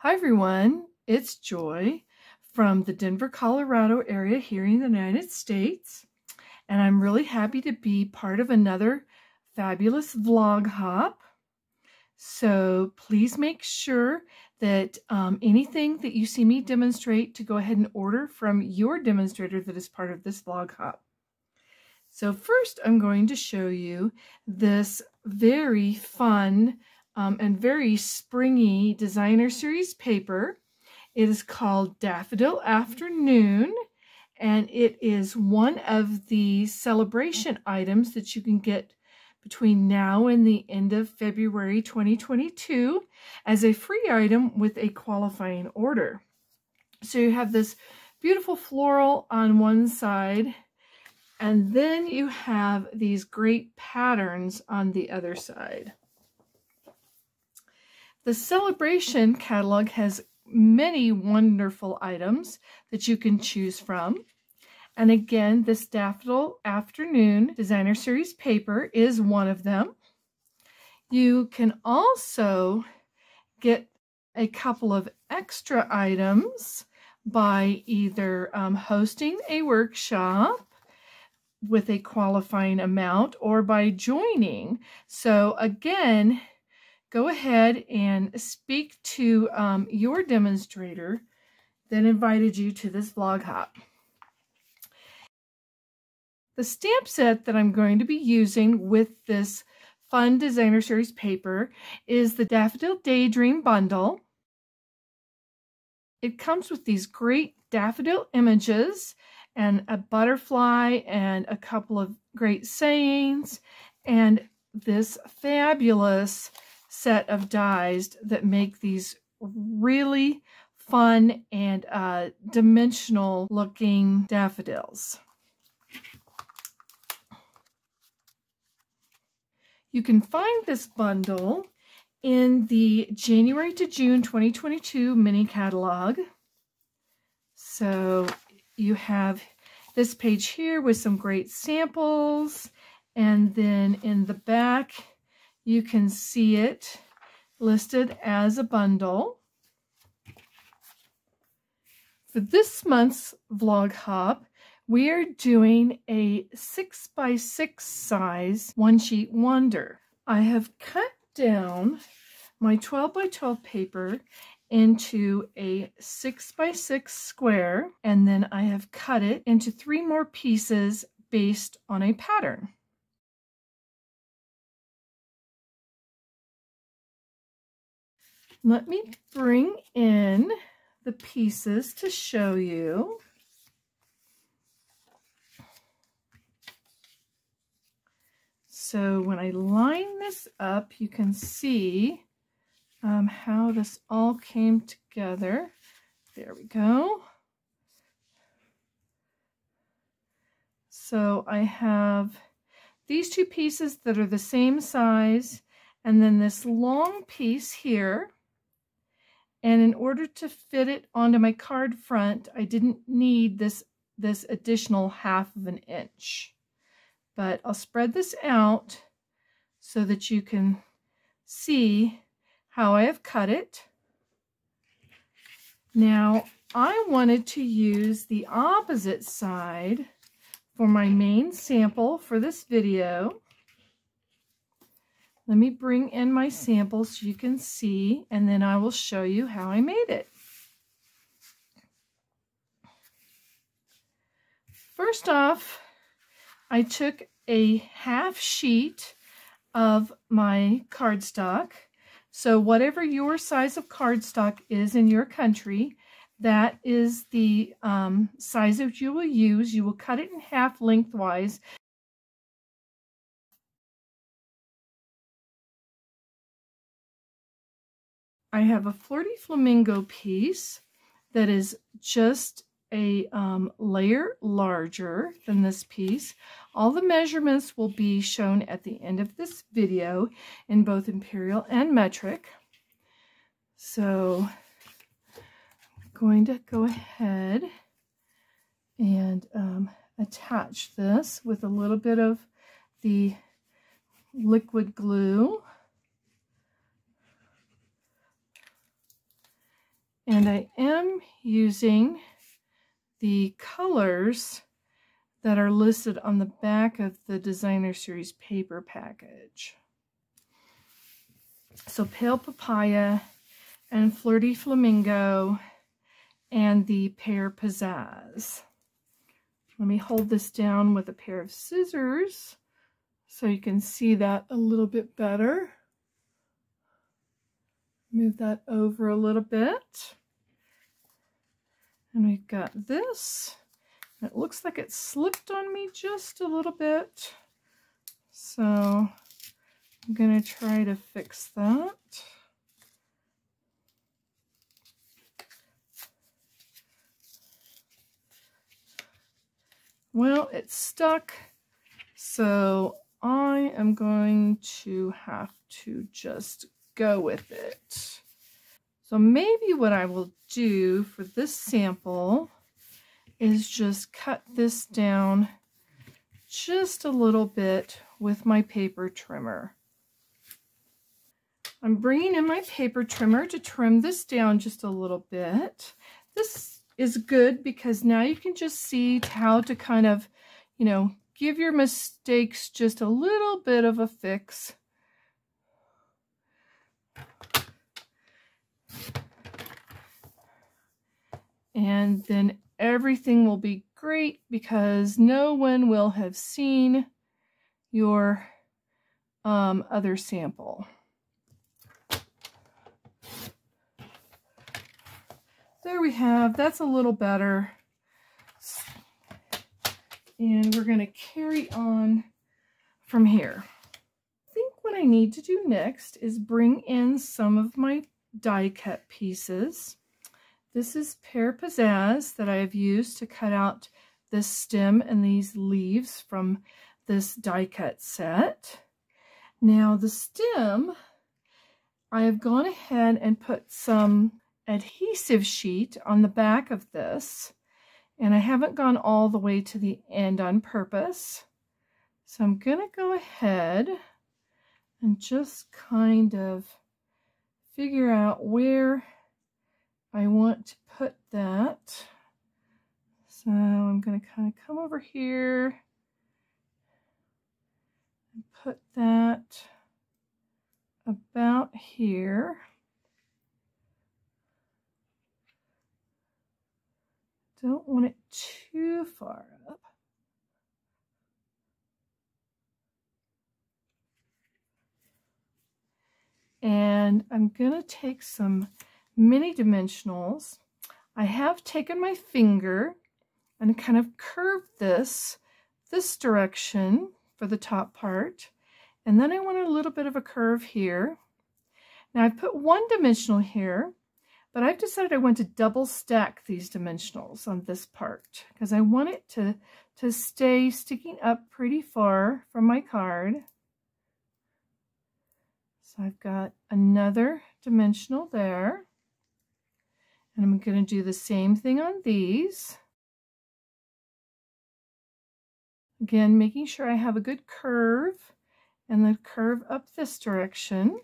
Hi everyone, it's Joy from the Denver, Colorado area here in the United States, and I'm really happy to be part of another fabulous vlog hop. So please make sure that anything that you see me demonstrate to go ahead and order from your demonstrator that is part of this vlog hop. So first I'm going to show you this very fun and very springy designer series paper. It is called Daffodil Afternoon, and it is one of the celebration items that you can get between now and the end of February 2022 as a free item with a qualifying order. So you have this beautiful floral on one side, and then you have these great patterns on the other side. The Sale-A-Bration catalog has many wonderful items that you can choose from. And again, this Daffodil Afternoon Designer Series paper is one of them. You can also get a couple of extra items by either hosting a workshop with a qualifying amount or by joining. So again, go ahead and speak to your demonstrator that invited you to this vlog hop. The stamp set that I'm going to be using with this fun designer series paper is the Daffodil Daydream bundle. It comes with these great daffodil images and a butterfly and a couple of great sayings and this fabulous set of dies that make these really fun and dimensional looking daffodils. You can find this bundle in the January to June 2022 mini catalog. So you have this page here with some great samples, and then in the back you can see it listed as a bundle. For this month's vlog hop, we are doing a 6x6 size one sheet wonder. I have cut down my 12x12 paper into a 6x6 square, and then I have cut it into 3 more pieces based on a pattern. Let me bring in the pieces to show you. So when I line this up, you can see how this all came together. There we go. So I have these 2 pieces that are the same size, and then this long piece here. And in order to fit it onto my card front, I didn't need this additional 1/2 inch. But I'll spread this out so that you can see how I have cut it. Now, I wanted to use the opposite side for my main sample for this video. Let me bring in my sample so you can see, and then I will show you how I made it. First off, I took a 1/2 sheet of my cardstock. So whatever your size of cardstock is in your country, that is the size that you will use. You will cut it in half lengthwise. I have a Flirty Flamingo piece that is just a layer larger than this piece. All the measurements will be shown at the end of this video in both imperial and metric. So I'm going to go ahead and attach this with a little bit of the liquid glue. And I am using the colors that are listed on the back of the Designer Series paper package. So Pale Papaya and Flirty Flamingo and the Pear Pizzazz. Let me hold this down with a pair of scissors so you can see that a little bit better. Move that over a little bit. And we've got this. It looks like it slipped on me just a little bit. So I'm going to try to fix that. Well, it's stuck, so I am going to have to just go with it. So maybe what I will do for this sample is just cut this down just a little bit with my paper trimmer. I'm bringing in my paper trimmer to trim this down just a little bit. This is good because now you can just see how to kind of, you know, give your mistakes just a little bit of a fix. And then everything will be great because no one will have seen your other sample. There we have, that's a little better. And we're going to carry on from here. I think what I need to do next is bring in some of my die cut pieces. This is Pear Pizzazz that I have used to cut out this stem and these leaves from this die cut set. Now the stem, I have gone ahead and put some adhesive sheet on the back of this, and I haven't gone all the way to the end on purpose. So I'm going to go ahead and just kind of figure out where I want to put that. So I'm going to kind of come over here and put that about here. Don't want it too far up. And I'm going to take some mini dimensionals. I have taken my finger and kind of curved this direction for the top part. And then I want a little bit of a curve here. Now I've put one dimensional here, but I've decided I want to double stack these dimensionals on this part because I want it to stay sticking up pretty far from my card. So I've got another dimensional there. And I'm going to do the same thing on these. Again, making sure I have a good curve and the curve up this direction.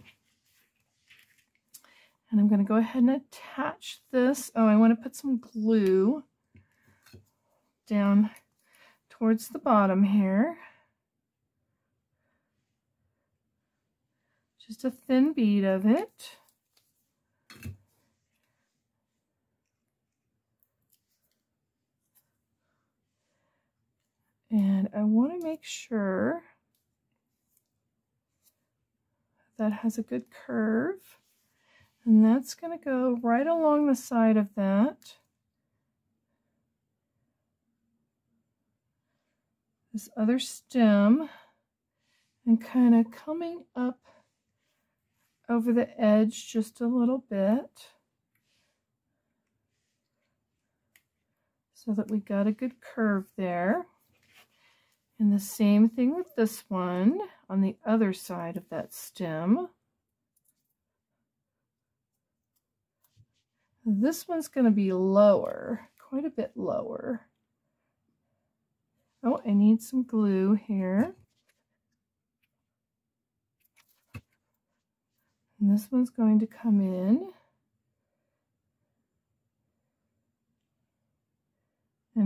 And I'm going to go ahead and attach this. Oh, I want to put some glue down towards the bottom here. Just a thin bead of it. And I want to make sure that has a good curve. And that's going to go right along the side of that. This other stem, and kind of coming up over the edge just a little bit so that we got a good curve there. And the same thing with this one on the other side of that stem. This one's going to be lower, quite a bit lower. Oh, I need some glue here. And this one's going to come in.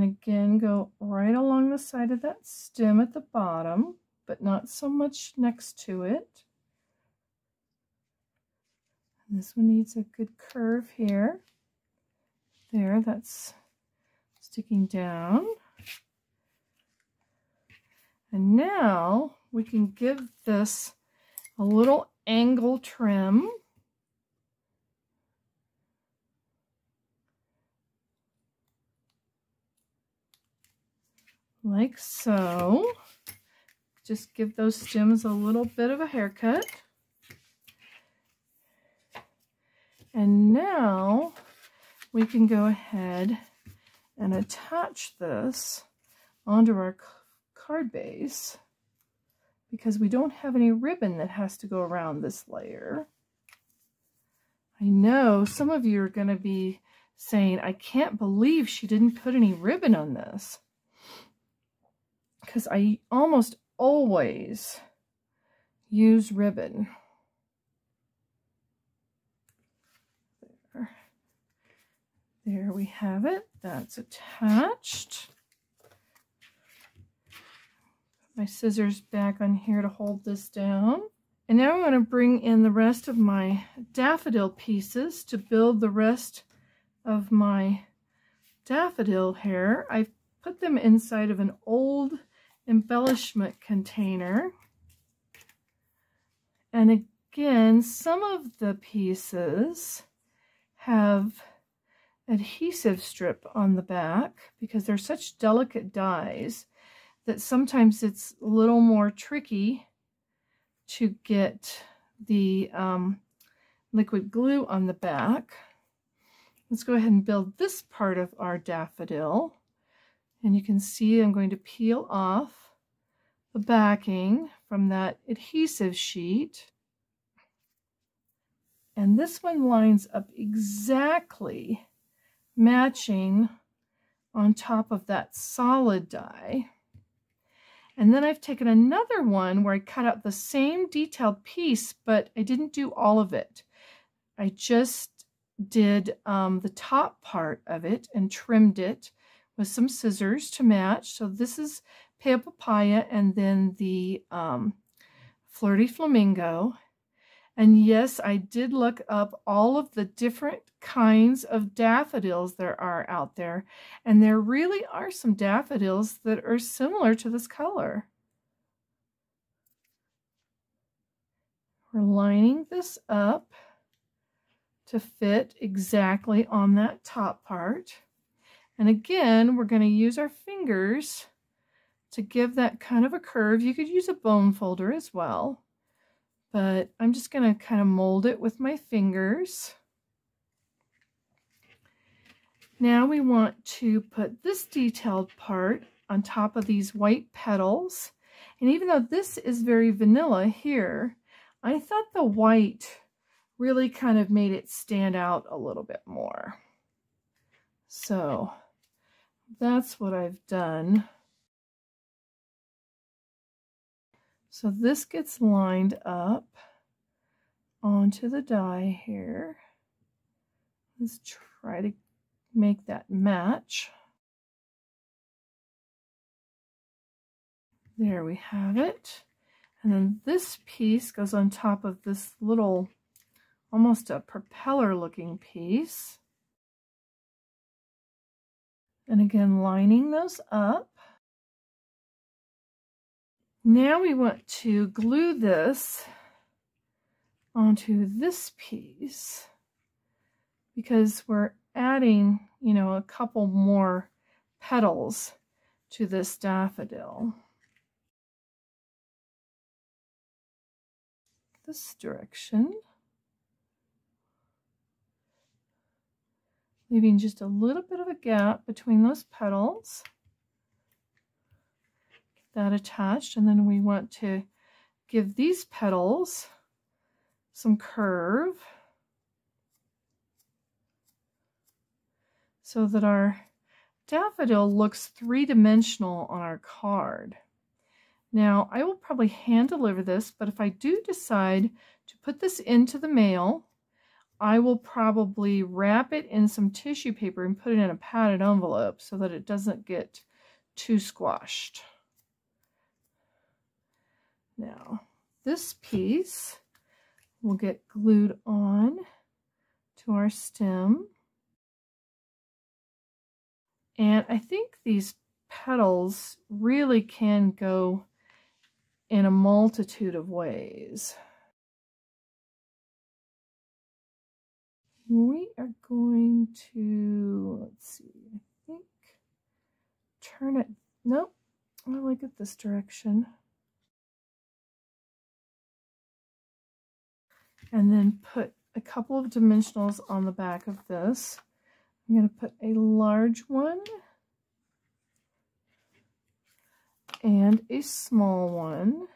And again, go right along the side of that stem at the bottom, but not so much next to it. And this one needs a good curve here. There, that's sticking down. And now we can give this a little angle trim. Like so. Just give those stems a little bit of a haircut. And now we can go ahead and attach this onto our card base because we don't have any ribbon that has to go around this layer. I know some of you are going to be saying, I can't believe she didn't put any ribbon on this. Because I almost always use ribbon. There we have it. That's attached. Put my scissors back on here to hold this down. And now I'm going to bring in the rest of my daffodil pieces to build the rest of my daffodil hair. I've put them inside of an old embellishment container. And again, some of the pieces have adhesive strip on the back because they're such delicate dies that sometimes it's a little more tricky to get the liquid glue on the back. Let's go ahead and build this part of our daffodil. And you can see I'm going to peel off the backing from that adhesive sheet. And this one lines up exactly matching on top of that solid die. And then I've taken another one where I cut out the same detailed piece, but I didn't do all of it. I just did the top part of it and trimmed it with some scissors to match. So this is Pale Papaya and then the Flirty Flamingo. And yes, I did look up all of the different kinds of daffodils there are out there. And there really are some daffodils that are similar to this color. We're lining this up to fit exactly on that top part. And again, we're going to use our fingers to give that kind of a curve. You could use a bone folder as well, but I'm just going to kind of mold it with my fingers. Now we want to put this detailed part on top of these white petals. And even though this is very vanilla here, I thought the white really kind of made it stand out a little bit more. So that's what I've done. So this gets lined up onto the die here. Let's try to make that match. There we have it. And then this piece goes on top of this little, almost a propeller looking piece. And again, lining those up. Now we want to glue this onto this piece because we're adding, you know, a couple more petals to this daffodil. This direction. Leaving just a little bit of a gap between those petals. Get that attached, and then we want to give these petals some curve so that our daffodil looks three-dimensional on our card. Now, I will probably hand deliver this, but if I do decide to put this into the mail, I will probably wrap it in some tissue paper and put it in a padded envelope so that it doesn't get too squashed. Now, this piece will get glued on to our stem. And I think these petals really can go in a multitude of ways. We are going to, let's see, I think, turn it, nope, I like it this direction. And then put a couple of dimensionals on the back of this. I'm going to put a large one and a small one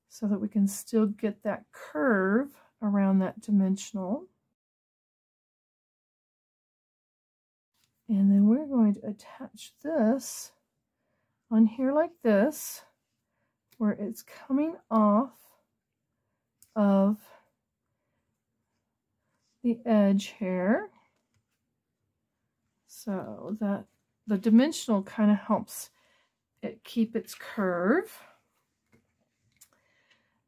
so that we can still get that curve around that dimensional. And then we're going to attach this on here like this, where it's coming off of the edge here, so that the dimensional kind of helps it keep its curve.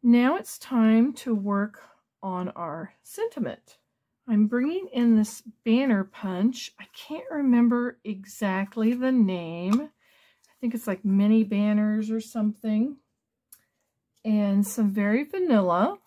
Now it's time to work on our sentiment. I'm bringing in this banner punch. I can't remember exactly the name. I think it's like mini banners or something. And some very vanilla.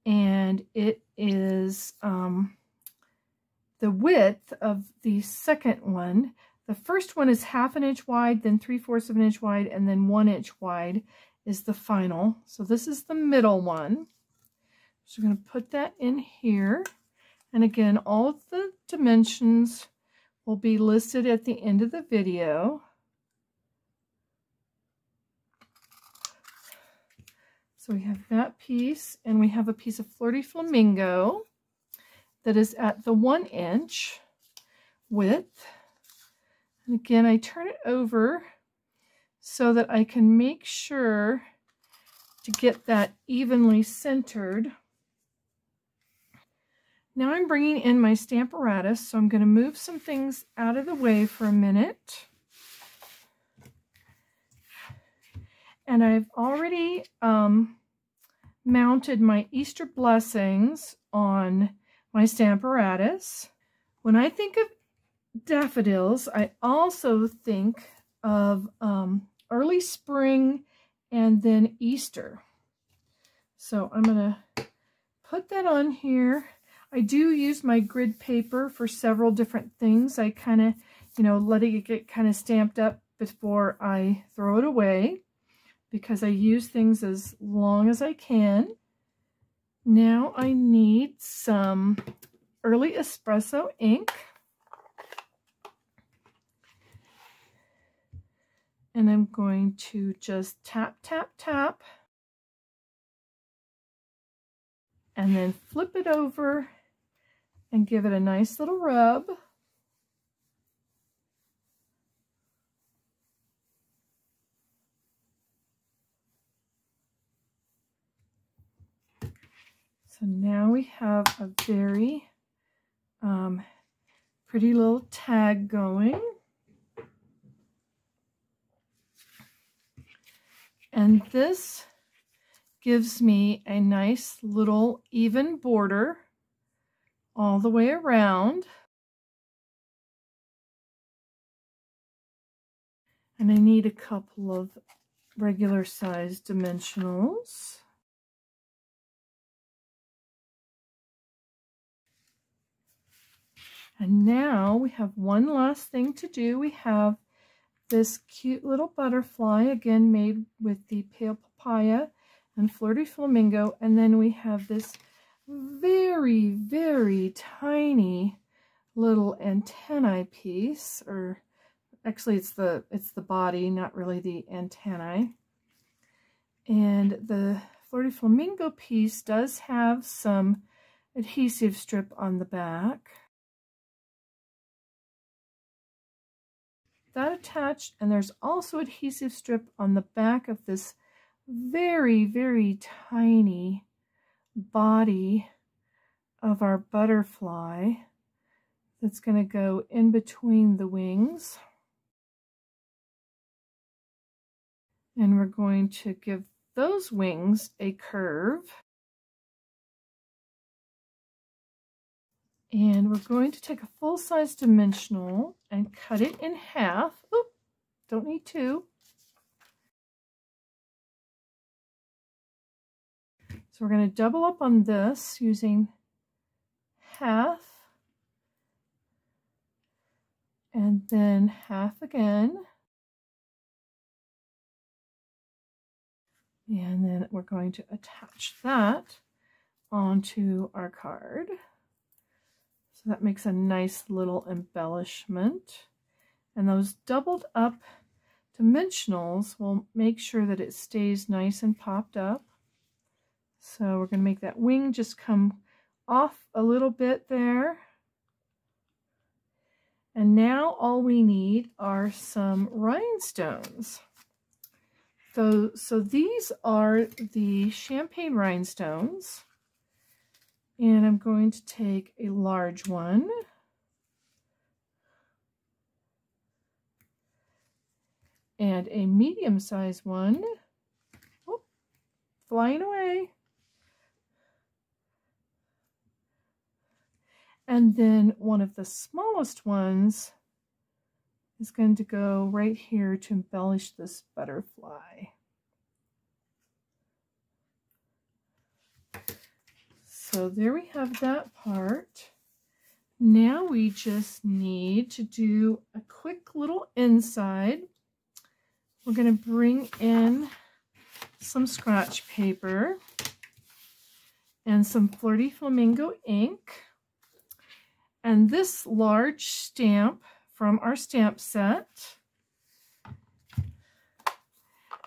And it is the width of the second one. The first one is 1/2 inch wide, then 3/4 of an inch wide, and then 1 inch wide is the final. So this is the middle one. So we're going to put that in here. And again, all of the dimensions will be listed at the end of the video. So we have that piece, and we have a piece of Flirty Flamingo that is at the 1 inch width. And again, I turn it over so that I can make sure to get that evenly centered. Now I'm bringing in my Stamparatus, so I'm going to move some things out of the way for a minute. And I've already mounted my Easter blessings on my Stamparatus. When I think of daffodils, I also think of early spring and then Easter. So I'm going to put that on here. I do use my grid paper for several different things. I kind of, let it get kind of stamped up before I throw it away, because I use things as long as I can. Now I need some early espresso ink. And I'm going to just tap, tap, tap. And then flip it over and give it a nice little rub. So now we have a very pretty little tag going. And this gives me a nice little even border all the way around. And I need a couple of regular size dimensionals. And now we have one last thing to do. We have this cute little butterfly, again made with the pale papaya and Flirty Flamingo. And then we have this very, very tiny little antennae piece, or actually it's the body, not really the antennae. And the Flirty Flamingo piece does have some adhesive strip on the back. That attached, and there's also adhesive strip on the back of this very, very tiny body of our butterfly that's going to go in between the wings. And we're going to give those wings a curve. And we're going to take a full-size dimensional and cut it in half. Oop, don't need two. So we're going to double up on this using half and then half again. And then we're going to attach that onto our card. So that makes a nice little embellishment. And those doubled up dimensionals will make sure that it stays nice and popped up. So we're going to make that wing just come off a little bit there. And now all we need are some rhinestones. So these are the champagne rhinestones. And I'm going to take a large one. And a medium-sized one. Oh, flying away. And then one of the smallest ones is going to go right here to embellish this butterfly. So there we have that part. Now we just need to do a quick little inside. We're going to bring in some scratch paper and some Flirty Flamingo ink. And this large stamp from our stamp set.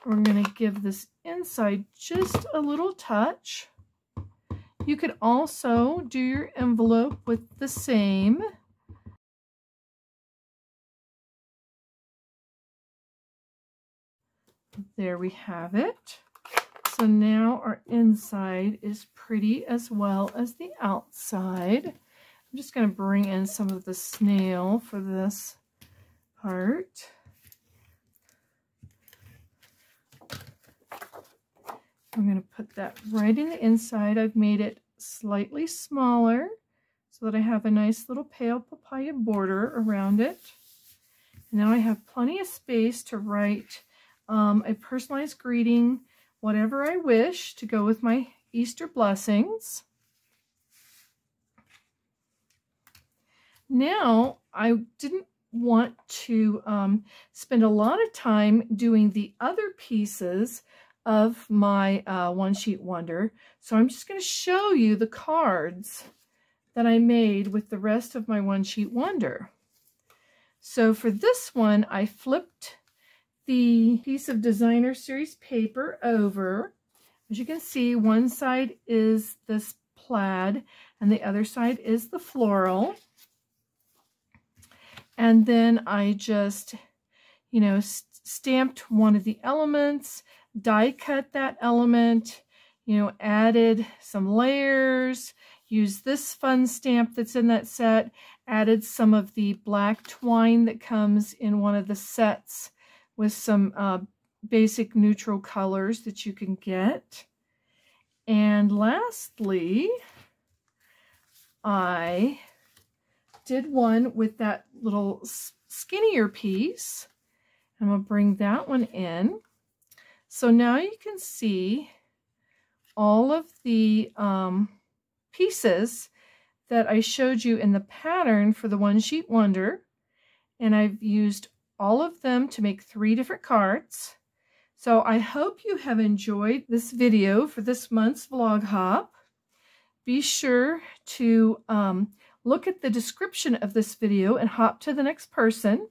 We're going to give this inside just a little touch. You could also do your envelope with the same. There we have it. So now our inside is pretty as well as the outside. I'm just going to bring in some of the snail for this part. I'm going to put that right in the inside. I've made it slightly smaller so that I have a nice little pale papaya border around it. Now I have plenty of space to write a personalized greeting, whatever I wish, to go with my Easter blessings. Now, I didn't want to spend a lot of time doing the other pieces of my One Sheet Wonder, so I'm just going to show you the cards that I made with the rest of my One Sheet Wonder. So for this one, I flipped the piece of designer series paper over. As you can see, one side is this plaid and the other side is the floral. And then I just, stamped one of the elements, die cut that element, added some layers, used this fun stamp that's in that set, added some of the black twine that comes in one of the sets with some basic neutral colors that you can get. And lastly, I did one with that little skinnier piece. I'm going to bring that one in. So now you can see all of the pieces that I showed you in the pattern for the One Sheet Wonder. And I've used all of them to make 3 different cards. So I hope you have enjoyed this video for this month's Vlog Hop. Be sure to look at the description of this video and hop to the next person.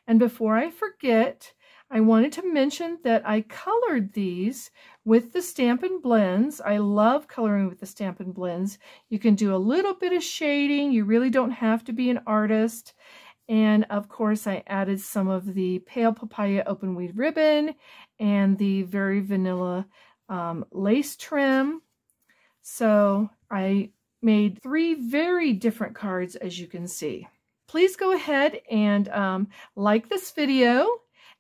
And before I forget, I wanted to mention that I colored these with the Stampin' Blends. I love coloring with the Stampin' Blends. You can do a little bit of shading. You really don't have to be an artist. And of course, I added some of the pale papaya open weave ribbon and the very vanilla lace trim. So I made 3 very different cards, as you can see. Please go ahead and like this video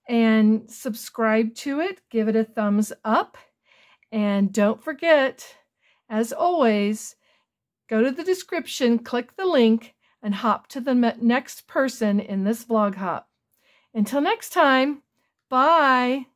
and subscribe to it. Give it a thumbs up. And don't forget, as always, go to the description, click the link, and hop to the next person in this vlog hop. Until next time, bye!